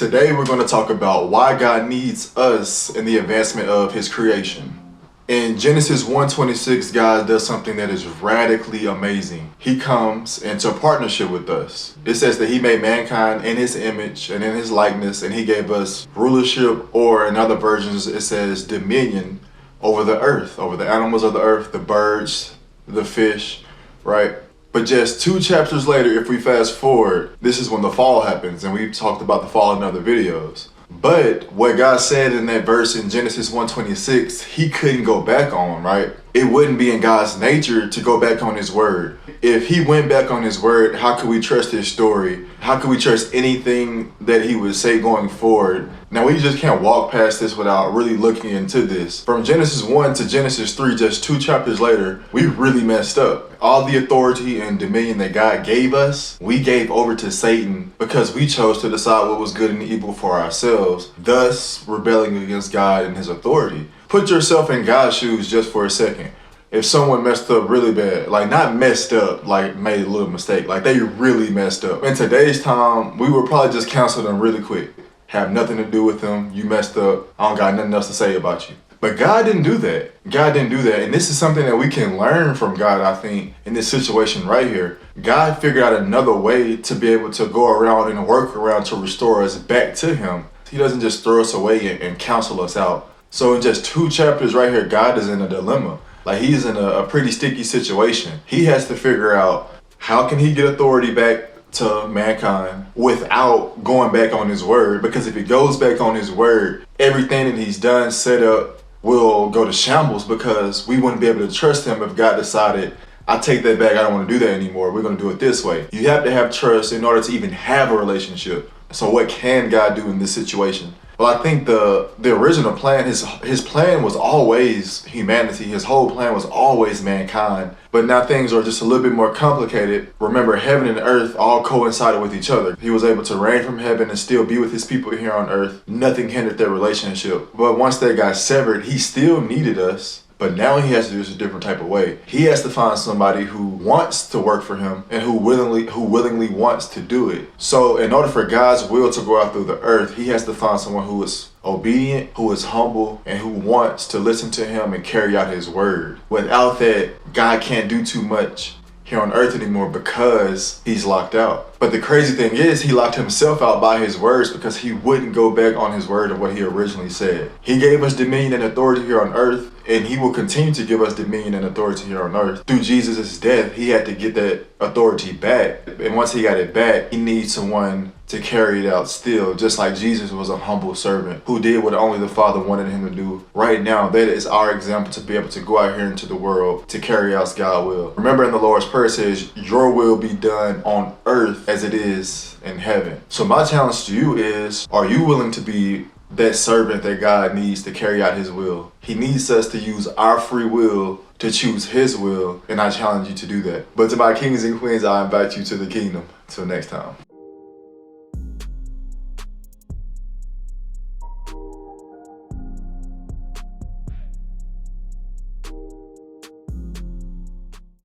Today we're going to talk about why God needs us in the advancement of his creation. In Genesis 1:26, God does something that is radically amazing. He comes into partnership with us. It says that he made mankind in his image and in his likeness, and he gave us rulership, or in other versions it says dominion over the earth, over the animals of the earth, the birds, the fish, right? But just 2 chapters later, if we fast forward, this is when the fall happens, and we've talked about the fall in other videos. But what God said in that verse in Genesis 1:26, he couldn't go back on, right? It wouldn't be in God's nature to go back on his word. If he went back on his word, how could we trust his story? How could we trust anything that he would say going forward? Now, we just can't walk past this without really looking into this. From Genesis 1 to Genesis 3, just 2 chapters later, we really messed up. All the authority and dominion that God gave us, we gave over to Satan because we chose to decide what was good and evil for ourselves, thus rebelling against God and his authority. Put yourself in God's shoes just for a second. If someone messed up really bad, like not messed up, like made a little mistake, like they really messed up. In today's time, we would probably just cancel them really quick. Have nothing to do with them. You messed up. I don't got nothing else to say about you. But God didn't do that. God didn't do that. And this is something that we can learn from God, I think, in this situation right here. God figured out another way to be able to go around and work around to restore us back to him. He doesn't just throw us away and counsel us out. So in just 2 chapters right here, God is in a dilemma. Like, he's in a pretty sticky situation. He has to figure out how can he get authority back to mankind without going back on his word, because if he goes back on his word, everything that he's done, set up, will go to shambles, because we wouldn't be able to trust him if God decided, I take that back, I don't want to do that anymore, we're going to do it this way. You have to have trust in order to even have a relationship. So what can God do in this situation? Well, I think the original plan, his plan was always humanity. His whole plan was always mankind. But now things are just a little bit more complicated. Remember, heaven and earth all coincided with each other. He was able to reign from heaven and still be with his people here on earth. Nothing hindered their relationship. But once they got severed, he still needed us. But now he has to do this a different type of way. He has to find somebody who wants to work for him and who willingly wants to do it. So in order for God's will to go out through the earth, he has to find someone who is obedient, who is humble, and who wants to listen to him and carry out his word. Without that, God can't do too much here on earth anymore because he's locked out. But the crazy thing is, he locked himself out by his words because he wouldn't go back on his word of what he originally said. He gave us dominion and authority here on earth, and he will continue to give us dominion and authority here on earth. Through Jesus' death, he had to get that authority back. And once he got it back, he needs someone to carry it out still, just like Jesus was a humble servant who did what only the Father wanted him to do. Right now, that is our example to be able to go out here into the world to carry out God's will. Remember, in the Lord's Prayer, it says, your will be done on earth as it is in heaven. So my challenge to you is, are you willing to be that servant that God needs to carry out his will? He needs us to use our free will to choose his will, and I challenge you to do that. But to my kings and queens, I invite you to the kingdom. Until next time.